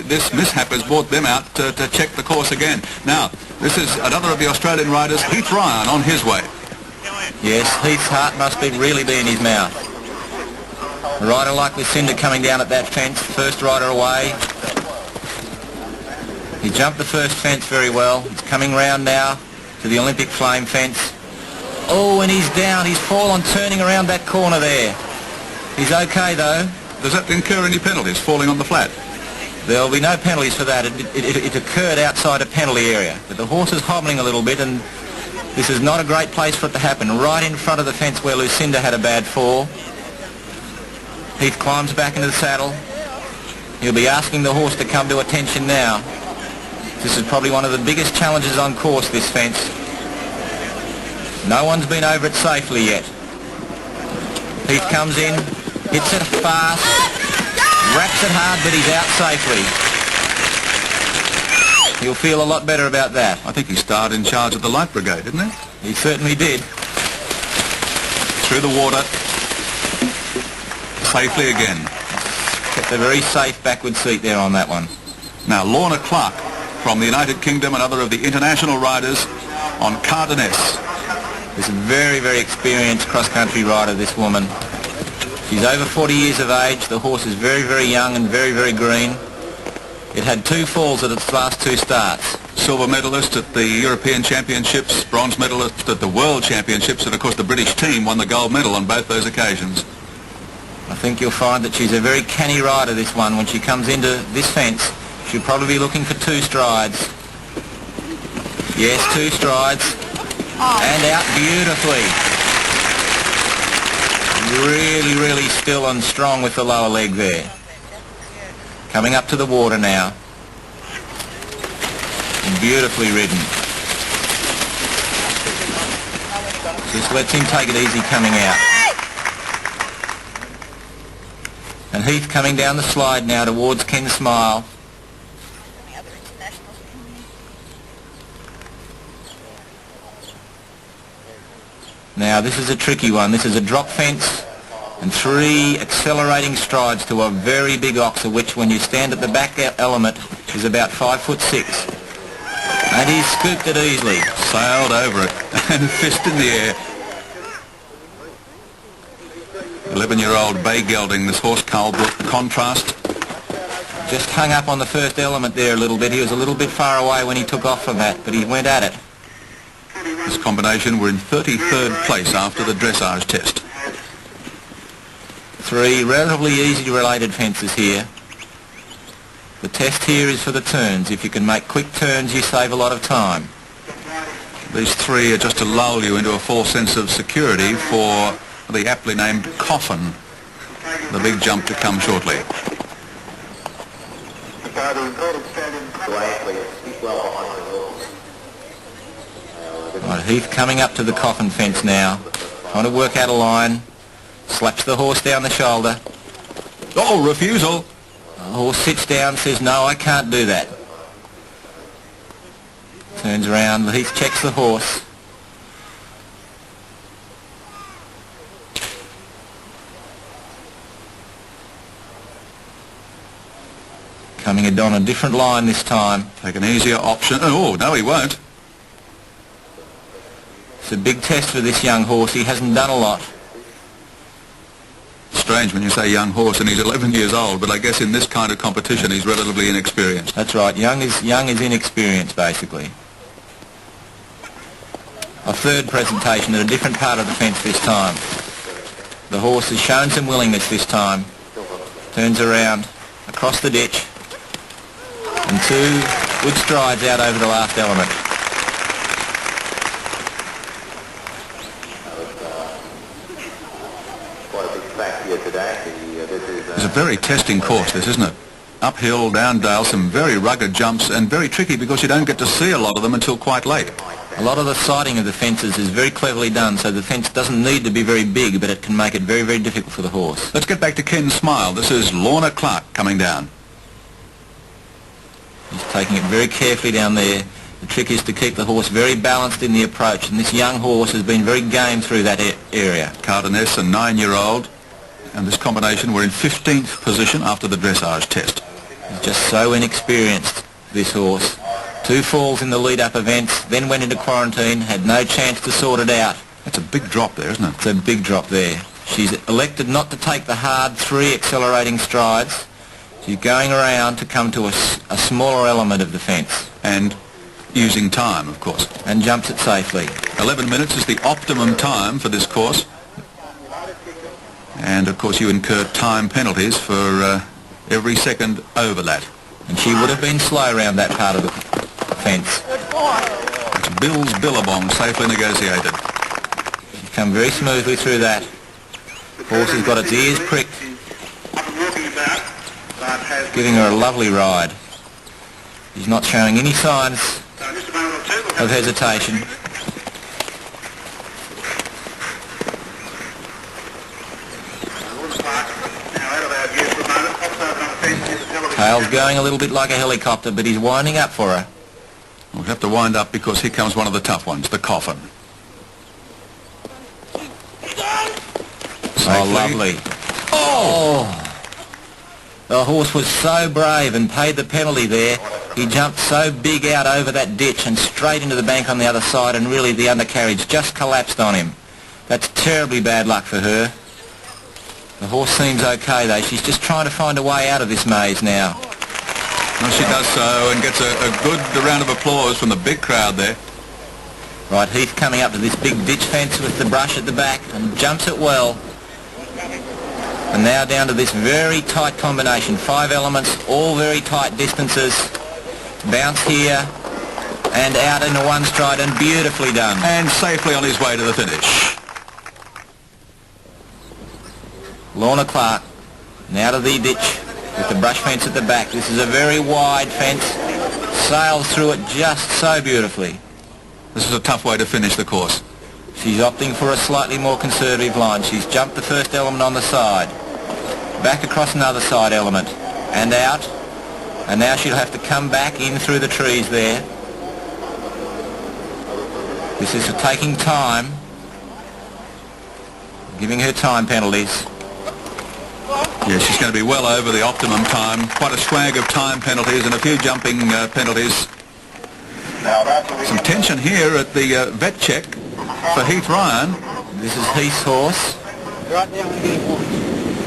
this mishap has brought them out to check the course again. Now, this is another of the Australian riders, Heath Ryan, on his way. Yes, Heath's heart must really be in his mouth. A rider like Lucinda coming down at that fence, first rider away. He jumped the first fence very well. He's coming round now to the Olympic flame fence. Oh, and he's down. He's fallen turning around that corner there. He's okay, though. Does that incur any penalties, falling on the flat? There'll be no penalties for that. It occurred outside a penalty area. But the horse is hobbling a little bit, and this is not a great place for it to happen. Right in front of the fence where Lucinda had a bad fall. Heath climbs back into the saddle. He'll be asking the horse to come to attention now. This is probably one of the biggest challenges on course, this fence. No one's been over it safely yet. Heath comes in, hits it fast, wraps it hard, but he's out safely. He'll feel a lot better about that. I think he started in charge of the light brigade, didn't he? He certainly did. Through the water, safely again. Kept a very safe backward seat there on that one. Now, Lorna Clark from the United Kingdom, another of the international riders on Cardenas. This very experienced cross-country rider, this woman. She's over 40 years of age. The horse is very young and very green. It had 2 falls at its last 2 starts. Silver medalist at the European Championships, bronze medalist at the World Championships, and of course the British team won the gold medal on both those occasions. I think you'll find that she's a very canny rider, this one. When she comes into this fence, she'll probably be looking for 2 strides. Yes, 2 strides. And out beautifully. Really still and strong with the lower leg there. Coming up to the water now. Beautifully ridden. Just lets him take it easy coming out. And Heath coming down the slide now towards Ken Smile. Now this is a tricky one. This is a drop fence and 3 accelerating strides to a very big oxer, which when you stand at the back element is about 5'6". And he scooped it easily. Sailed over it and fist in the air. 11-year-old bay gelding, this horse, Carlbrook Contrast. Just hung up on the first element there a little bit. He was a little bit far away when he took off from that, but he went at it. This combination were in 33rd place after the dressage test. 3 relatively easy related fences here. The test here is for the turns. If you can make quick turns, you save a lot of time. These 3 are just to lull you into a false sense of security for the aptly named Coffin, the big jump to come shortly. Right, Heath coming up to the Coffin fence now, trying to work out a line, slaps the horse down the shoulder. Oh, refusal. The horse sits down, says, no, I can't do that. Turns around, Heath checks the horse. Coming on a different line this time. Take an easier option. Oh, no, he won't. It's a big test for this young horse. He hasn't done a lot. Strange when you say young horse and he's 11 years old, but I guess in this kind of competition he's relatively inexperienced. That's right. Young is inexperienced, basically. A 3rd presentation at a different part of the fence this time. The horse has shown some willingness this time. Turns around, across the ditch, and 2 good strides out over the last element. It's a very testing course, this, isn't it? Uphill, down dale, some very rugged jumps, and very tricky because you don't get to see a lot of them until quite late. A lot of the sighting of the fences is very cleverly done, so the fence doesn't need to be very big, but it can make it very difficult for the horse. Let's get back to Ken Smile. This is Lorna Clark coming down. He's taking it very carefully down there. The trick is to keep the horse very balanced in the approach, and this young horse has been very game through that area. Cardenas, a 9-year-old, and this combination were in 15th position after the dressage test. He's just so inexperienced, this horse. 2 falls in the lead-up events, then went into quarantine, had no chance to sort it out. That's a big drop there, isn't it? It's a big drop there. She's elected not to take the hard 3 accelerating strides. She's going around to come to a smaller element of the fence. And using time, of course. And jumps it safely. 11 minutes is the optimum time for this course. And, of course, you incur time penalties for every second over that. And she would have been slow around that part of the fence. It's Bill's Billabong, safely negotiated. She's come very smoothly through that. Horse has got its ears pricked, giving her a lovely ride. She's not showing any signs of hesitation. Tail's going a little bit like a helicopter, but he's winding up for her. We'll have to wind up because here comes one of the tough ones, the Coffin. Oh, lovely. Oh! The horse was so brave and paid the penalty there. He jumped so big out over that ditch and straight into the bank on the other side, and really the undercarriage just collapsed on him. That's terribly bad luck for her. The horse seems okay though. She's just trying to find a way out of this maze now. Well, she does so and gets a good round of applause from the big crowd there. Right, Heath coming up to this big ditch fence with the brush at the back and jumps it well. And now down to this very tight combination. 5 elements, all very tight distances. Bounce here and out into one stride, and beautifully done. And safely on his way to the finish. Lorna Clark, now to the ditch with the brush fence at the back. This is a very wide fence. Sails through it just so beautifully. This is a tough way to finish the course. She's opting for a slightly more conservative line. She's jumped the first element on the side. Back across another side element. And out. And now she'll have to come back in through the trees there. This is for taking time. Giving her time penalties. Yeah, she's going to be well over the optimum time. Quite a swag of time penalties and a few jumping penalties. Some tension here at the vet check for Heath Ryan. This is Heath's horse. Right now we're getting one.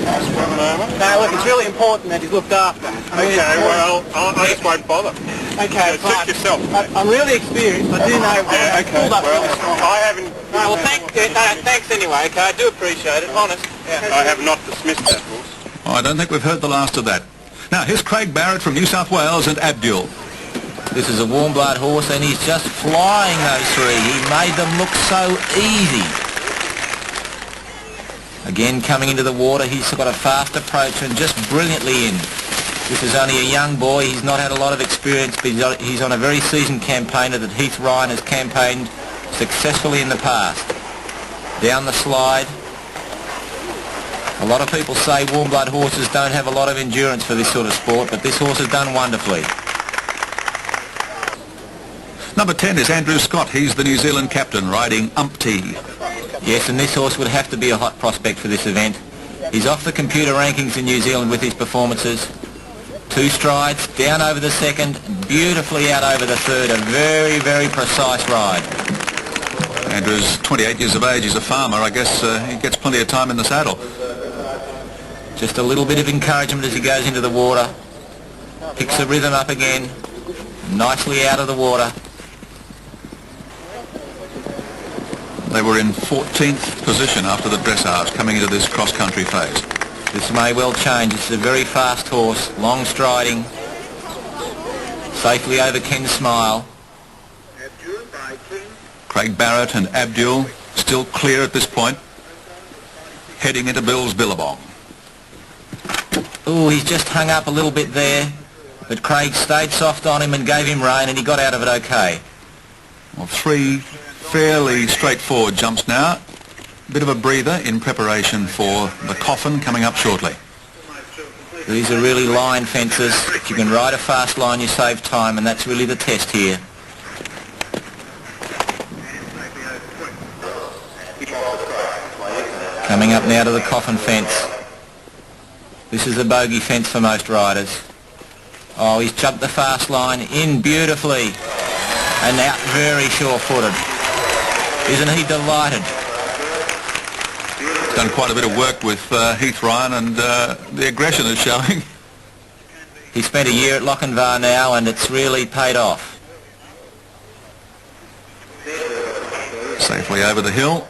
No, look, it's really important that he's looked after. I just won't bother. Okay, Suit yourself. I'm really experienced. I do know. Yeah, okay. Pulled up really strong. I haven't... No, well, thanks anyway, okay? I do appreciate it, honest. Yeah. I have not dismissed that horse. Oh, I don't think we've heard the last of that. Now, here's Craig Barrett from New South Wales and Abdul. This is a warm blood horse, and he's just flying those 3. He made them look so easy. Again, coming into the water, he's got a fast approach and just brilliantly in. This is only a young boy. He's not had a lot of experience, but he's on a very seasoned campaigner that Heath Ryan has campaigned successfully in the past. Down the slide. A lot of people say warm blood horses don't have a lot of endurance for this sort of sport, but this horse has done wonderfully. Number 10 is Andrew Scott. He's the New Zealand captain riding Umpty. Yes, and this horse would have to be a hot prospect for this event. He's off the computer rankings in New Zealand with his performances. 2 strides, down over the second, beautifully out over the third. A very, very precise ride. Andrew's 28 years of age. He's a farmer. I guess he gets plenty of time in the saddle. Just a little bit of encouragement as he goes into the water. Picks the rhythm up again. Nicely out of the water. They were in 14th position after the dressage coming into this cross-country phase. This may well change. It's a very fast horse, long striding, safely over Ken's Smile. Craig Barrett and Abdul still clear at this point, heading into Bill's Billabong. Oh, he's just hung up a little bit there, but Craig stayed soft on him and gave him rein, and he got out of it okay. Well, 3 fairly straightforward jumps now. A bit of a breather in preparation for the Coffin coming up shortly. These are really line fences. If you can ride a fast line, you save time, and that's really the test here. Coming up now to the Coffin fence. This is a bogey fence for most riders. Oh, he's jumped the fast line in beautifully and out very sure-footed. Isn't he delighted? He's done quite a bit of work with Heath Ryan, and the aggression is showing. He spent a year at Lochinvar now, and it's really paid off. Safely over the hill.